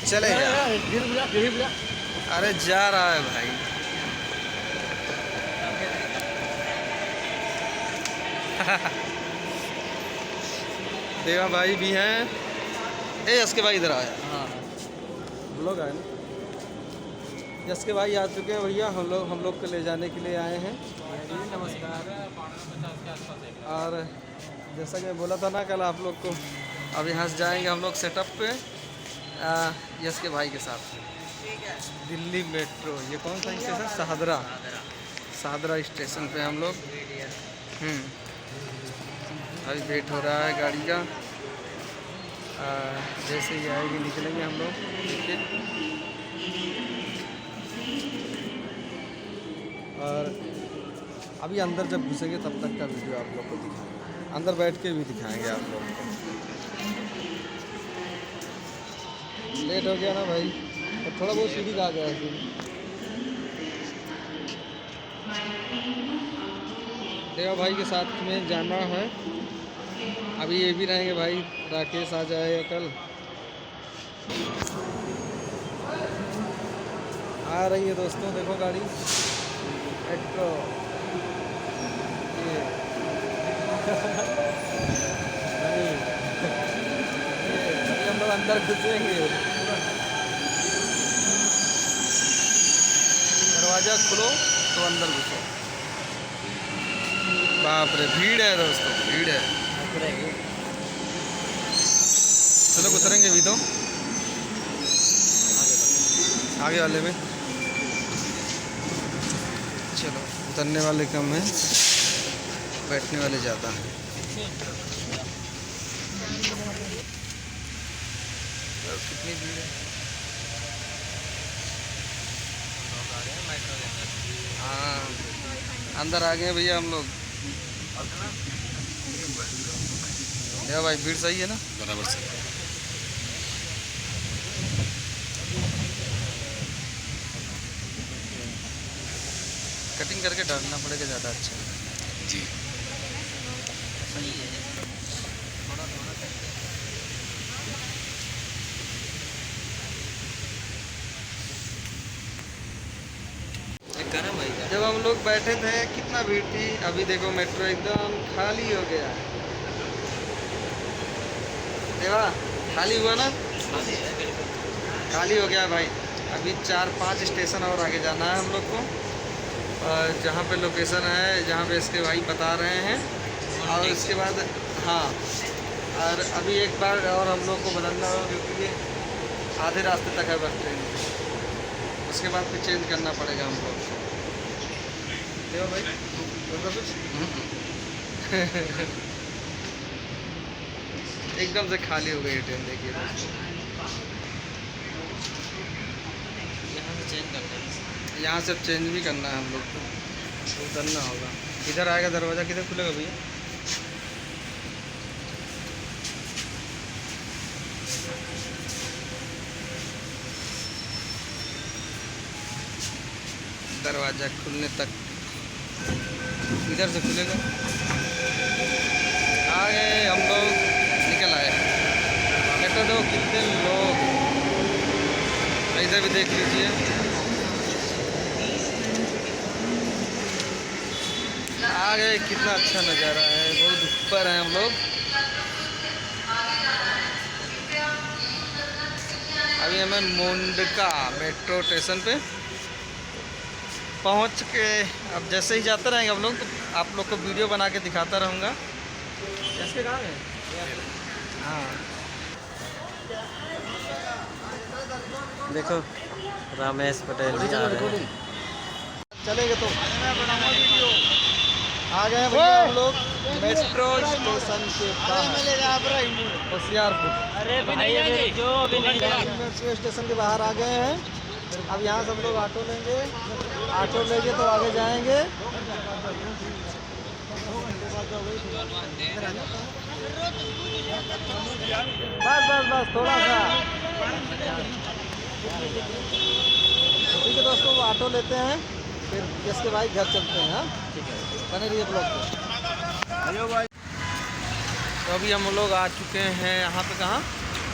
चलेगा। अरे जा रहा है भाई। देवा भाई भी हैं। यश के भाई इधर आया। हाँ ब्लॉग आया ना। यश के भाई आ चुके हैं भैया। हम लोग को ले जाने के लिए आए हैं। नमस्कार। और जैसा कि मैं बोला था ना कल आप लोग को, अब यहाँ से जाएंगे हम लोग सेटअप पे यश के भाई के साथ दिल्ली मेट्रो। ये कौन सा स्टेशन? शाहदरा स्टेशन पे हम लोग। अभी वेट हो रहा है गाड़ी का। जैसे ही आएगी निकलेंगे हम लोग। देखिए, और अभी अंदर जब घुसेंगे तब तक का वीडियो आप लोग को दिखाएंगे। अंदर बैठ के भी दिखाएंगे आप लोग को। लेट हो गया ना भाई, तो थोड़ा बहुत सीढ़ी आ गया है। देवा भाई के साथ में जाना है। अभी ये भी रहेंगे भाई, राकेश आ जाएगा कल। आ रही है दोस्तों, देखो गाड़ी मेट्रो। ये हम लोग अंदर घुसेंगे। दरवाज़ा खोलो तो अंदर घुसो। बाप रे, भीड़ है दोस्तों, भीड़ है। चलो उतरेंगे भी तो आगे वाले में। चलो, उतरने वाले कम है, बैठने वाले ज़्यादा हैं। कितनी भीड़ है। हाँ, अंदर आ गए भैया हम लोग। या भाई भीड़ सही है ना? बराबर से। कटिंग करके डालना पड़ेगा, ज़्यादा अच्छा जी। सही है, थोड़ा गरम है। जब हम लोग बैठे थे कितना भीड़ थी, अभी देखो मेट्रो एकदम खाली हो गया है। देवा खाली हुआ ना? खाली हो गया भाई। अभी 4-5 स्टेशन और आगे जाना है हम लोग को, और जहाँ पे लोकेशन है, जहाँ पे इसके भाई बता रहे हैं। और इसके बाद हाँ, और अभी एक बार और हम लोग को बदलना होगा, क्योंकि ये आधे रास्ते तक है बस ट्रेन। उसके बाद फिर चेंज करना पड़ेगा हमको। देवा भाई कुछ एकदम से खाली हो गई ट्रेन। देखिए यहाँ से चेंज करना है, यहाँ से चेंज भी करना है हम लोग को, उतरना होगा। किधर आएगा दरवाज़ा, किधर खुलेगा भैया? दरवाज़ा खुलने तक इधर से खुलेगा। आ गए हम लोग, निकल आए। देखो दो कितने लोग, इधर भी देख लीजिए। आ गए, कितना अच्छा नज़ारा है। बहुत ऊपर है हम लोग। अभी हमें मोंडका मेट्रो स्टेशन पे पहुंच के, अब जैसे ही जाते रहेंगे हम लोग तो आप लोग को वीडियो बना के दिखाता रहूँगा। कैसे कहाँ है? हाँ देखो, रमेश पटेल जी आ रहे हैं। चलेंगे तो आ गए भैया हम लोग मेट्रो स्टेशन के बाहर, होशियारपुर। मेट्रो स्टेशन के बाहर आ गए हैं। अब यहाँ से हम लोग ऑटो लेंगे। ऑटो लेंगे तो आगे जाएंगे। बस बस बस थोड़ा सा। ठीक है दोस्तों, ऑटो लेते हैं, फिर जिसके भाई घर चलते हैं। हाँ ठीक है, बने रहिए ब्लॉग पे। तो अभी हम लोग आ चुके हैं यहाँ पे, कहाँ?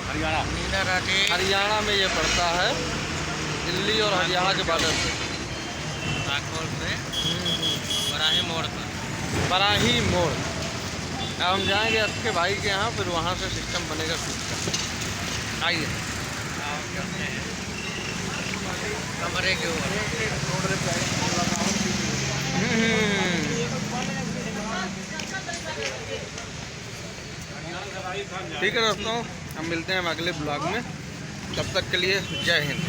हरियाणा मीना राठी हरियाणा में ये पड़ता है, दिल्ली और हरियाणा के बॉर्डर पे, नागौर से बराही मोड़ पर। बराही मोड़। अब हम जाएंगे आपके भाई के यहाँ, फिर वहाँ से सिस्टम बनेगा शूट का। आइए कमरे के ऊपर ठीक है दोस्तों, हम मिलते हैं अगले ब्लॉग में। तब तक के लिए जय हिंद।